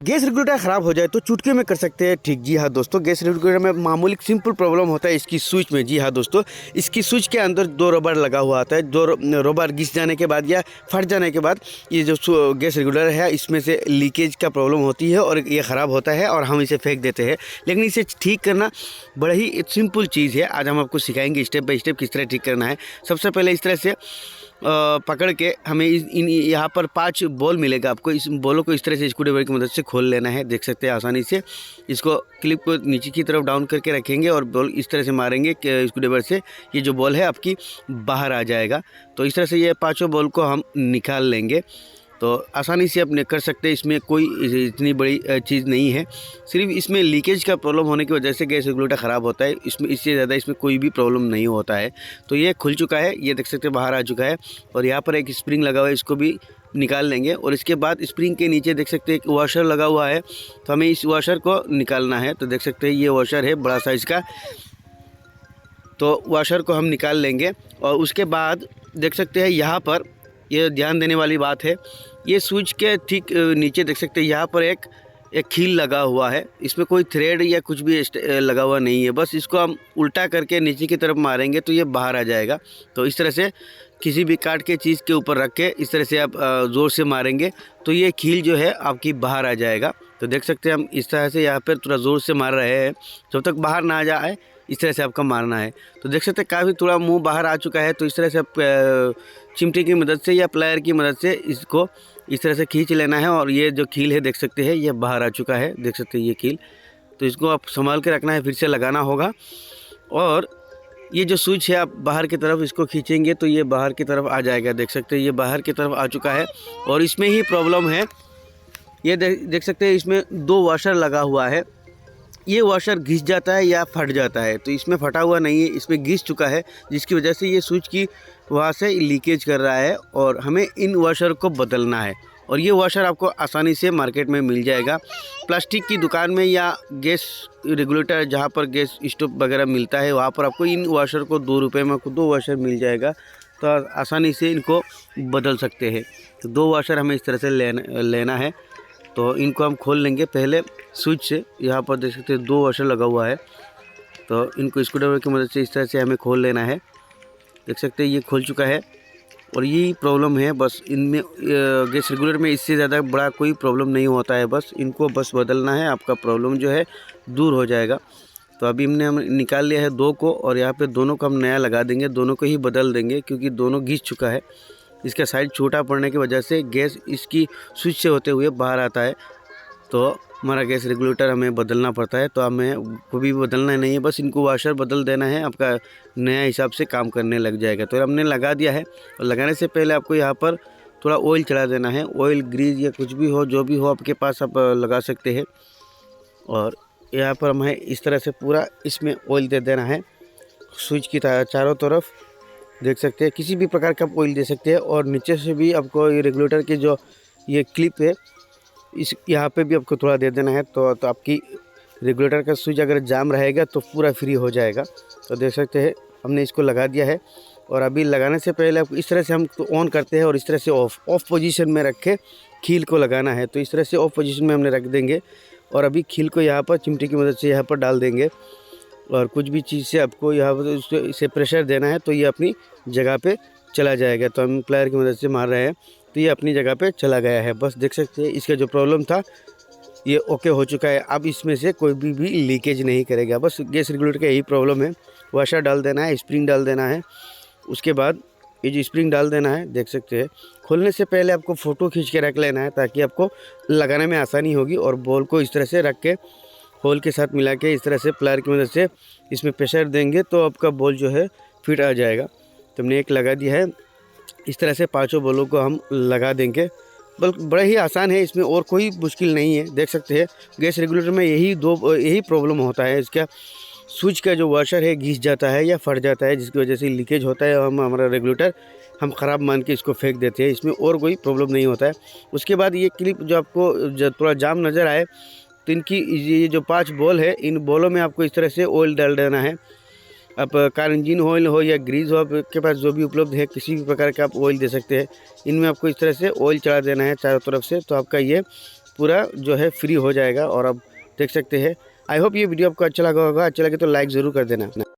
Gas regulator ख़राब हो जाए तो चुटकी में कर सकते हैं ठीक। जी हाँ दोस्तों, गैस रेगुलेटर में मामूली सिंपल प्रॉब्लम होता है इसकी स्विच में। जी हाँ दोस्तों, इसकी स्विच के अंदर दो रबर लगा हुआ आता है। दो रबर घिस जाने के बाद या फट जाने के बाद ये जो गैस रेगुलेटर है इसमें से लीकेज का प्रॉब्लम होती है और ये ख़राब होता है और हम इसे फेंक देते हैं। लेकिन इसे ठीक करना बड़ा ही सिंपल चीज़ है। आज हम आपको सिखाएंगे स्टेप बाय स्टेप किस तरह ठीक करना है। सबसे पहले इस तरह से पकड़ के हमें इन यहाँ पर 5 बॉल मिलेगा आपको। इस बॉलों को इस तरह से स्क्रूड्राइवर की मदद से खोल लेना है। देख सकते हैं आसानी से। इसको क्लिप को नीचे की तरफ डाउन करके रखेंगे और बॉल इस तरह से मारेंगे कि स्क्रूड्राइवर से ये जो बॉल है आपकी बाहर आ जाएगा। तो इस तरह से ये 5 बॉल को हम निकाल लेंगे। तो आसानी से अपने कर सकते हैं, इसमें कोई इतनी बड़ी चीज़ नहीं है। सिर्फ इसमें लीकेज का प्रॉब्लम होने की वजह से गैस रेगुलेटर ख़राब होता है। इसमें इससे ज़्यादा इसमें कोई भी प्रॉब्लम नहीं होता है। तो ये खुल चुका है, ये देख सकते हैं बाहर आ चुका है। और यहाँ पर एक स्प्रिंग लगा हुआ है, इसको भी निकाल लेंगे। और इसके बाद स्प्रिंग के नीचे देख सकते हैं एक वॉशर लगा हुआ है, तो हमें इस वॉशर को निकालना है। तो देख सकते हैं ये वॉशर है बड़ा साइज़ का, तो वॉशर को हम निकाल लेंगे। और उसके बाद देख सकते हैं यहाँ पर ये ध्यान देने वाली बात है, ये स्विच के ठीक नीचे देख सकते हैं यहाँ पर एक खील लगा हुआ है। इसमें कोई थ्रेड या कुछ भी लगा हुआ नहीं है। बस इसको हम उल्टा करके नीचे की तरफ मारेंगे तो ये बाहर आ जाएगा। तो इस तरह से किसी भी काट के चीज़ के ऊपर रख के इस तरह से आप ज़ोर से मारेंगे तो ये खील जो है आपकी बाहर आ जाएगा। तो देख सकते हैं हम इस तरह से यहाँ पर थोड़ा ज़ोर से मार रहे हैं, जब तक बाहर ना आ जाए इस तरह से आपका मारना है। तो देख सकते हैं काफ़ी थोड़ा मुंह बाहर आ चुका है। तो इस तरह से आप चिमटे की मदद से या प्लायर की मदद से इसको इस तरह से खींच लेना है। और ये जो कील है देख सकते हैं ये बाहर आ चुका है, देख सकते हैं ये कील। तो इसको आप संभाल के रखना है, फिर से लगाना होगा। और ये जो स्विच है आप बाहर की तरफ इसको खींचेंगे तो ये बाहर की तरफ आ जाएगा। देख सकते हैं ये बाहर की तरफ आ चुका है। और इसमें ही प्रॉब्लम है, ये देख सकते हैं इसमें 2 वॉशर लगा हुआ है। ये वॉशर घिस जाता है या फट जाता है, तो इसमें फटा हुआ नहीं है, इसमें घिस चुका है, जिसकी वजह से ये स्विच की वहाँ से लीकेज कर रहा है। और हमें इन वॉशर को बदलना है। और ये वॉशर आपको आसानी से मार्केट में मिल जाएगा, प्लास्टिक की दुकान में या गैस रेगुलेटर जहाँ पर गैस स्टोव वगैरह मिलता है वहाँ पर आपको इन वॉशर को 2 रुपये में 2 वॉशर मिल जाएगा। तो आसानी से इनको बदल सकते हैं। तो 2 वॉशर हमें इस तरह से लेना है। तो इनको हम खोल लेंगे पहले स्विच से। यहाँ पर देख सकते हैं 2 वॉशर लगा हुआ है, तो इनको स्क्रूड्राइवर की मदद से इस तरह से हमें खोल लेना है। देख सकते हैं ये खुल चुका है। और यही प्रॉब्लम है बस इनमें, गैस रेगुलेटर में इससे ज़्यादा बड़ा कोई प्रॉब्लम नहीं होता है। बस इनको बस बदलना है, आपका प्रॉब्लम जो है दूर हो जाएगा। तो अभी हम निकाल लिया है 2 को, और यहाँ पे दोनों को हम नया लगा देंगे, दोनों को ही बदल देंगे क्योंकि दोनों घिस चुका है। इसका साइज छोटा पड़ने की वजह से गैस इसकी स्विच से होते हुए बाहर आता है। तो हमारा गैस रेगुलेटर हमें बदलना पड़ता है। तो हमें कभी भी बदलना नहीं है, बस इनको वॉशर बदल देना है, आपका नया हिसाब से काम करने लग जाएगा। तो हमने लगा दिया है। और लगाने से पहले आपको यहाँ पर थोड़ा ऑयल चढ़ा देना है। ऑयल, ग्रीज या कुछ भी हो, जो भी हो आपके पास, आप लगा सकते हैं। और यहाँ पर हमें इस तरह से पूरा इसमें ऑयल दे देना है स्विच की चारों तरफ। देख सकते हैं किसी भी प्रकार का ऑयल दे सकते हैं। और नीचे से भी आपको ये रेगुलेटर की जो ये क्लिप है इस यहाँ पे भी आपको थोड़ा दे देना है। तो आपकी रेगुलेटर का स्विच अगर जाम रहेगा तो पूरा फ्री हो जाएगा। तो देख सकते हैं हमने इसको लगा दिया है। और अभी लगाने से पहले आपको इस तरह से हम तो ऑन करते हैं और इस तरह से ऑफ पोजीशन में रख के खील को लगाना है। तो इस तरह से ऑफ पोजीशन में हमने रख देंगे। और अभी खील को यहाँ पर चिमटी की मदद से यहाँ पर डाल देंगे। और कुछ भी चीज़ से आपको यहाँ पर इसे प्रेशर देना है तो ये अपनी जगह पे चला जाएगा। तो हम प्लायर की मदद से मार रहे हैं तो ये अपनी जगह पे चला गया है। बस देख सकते हैं इसका जो प्रॉब्लम था ये ओके हो चुका है। अब इसमें से कोई भी लीकेज नहीं करेगा। बस गैस रेगुलेटर का यही प्रॉब्लम है। वॉशर डाल देना है, स्प्रिंग डाल देना है। उसके बाद ये जो स्प्रिंग डाल देना है, देख सकते हैं खोलने से पहले आपको फ़ोटो खींच के रख लेना है ताकि आपको लगाने में आसानी होगी। और बॉल को इस तरह से रख के होल के साथ मिला के इस तरह से प्लायर की मदद से इसमें प्रेशर देंगे तो आपका बॉल जो है फिट आ जाएगा। तो हमने एक लगा दिया है। इस तरह से 5 बॉलों को हम लगा देंगे। बड़ा ही आसान है, इसमें और कोई मुश्किल नहीं है। देख सकते हैं गैस रेगुलेटर में यही प्रॉब्लम होता है। इसका स्विच का जो वॉशर है घिस जाता है या फट जाता है, जिसकी वजह से लीकेज होता है। हमारा रेगुलेटर हम ख़राब मान के इसको फेंक देते हैं। इसमें और कोई प्रॉब्लम नहीं होता है। उसके बाद ये क्लिप जो आपको थोड़ा जाम नज़र आए तो इनकी ये जो 5 बॉल है, इन बॉलों में आपको इस तरह से ऑयल डाल देना है। आप कार इंजन ऑयल हो या ग्रीस हो, आपके पास जो भी उपलब्ध है किसी भी प्रकार का आप ऑयल दे सकते हैं। इनमें आपको इस तरह से ऑयल चढ़ा देना है चारों तरफ से। तो आपका ये पूरा जो है फ्री हो जाएगा। और अब देख सकते हैं। आई होप ये वीडियो आपको अच्छा लगा होगा। अच्छा लगे तो लाइक ज़रूर कर देना।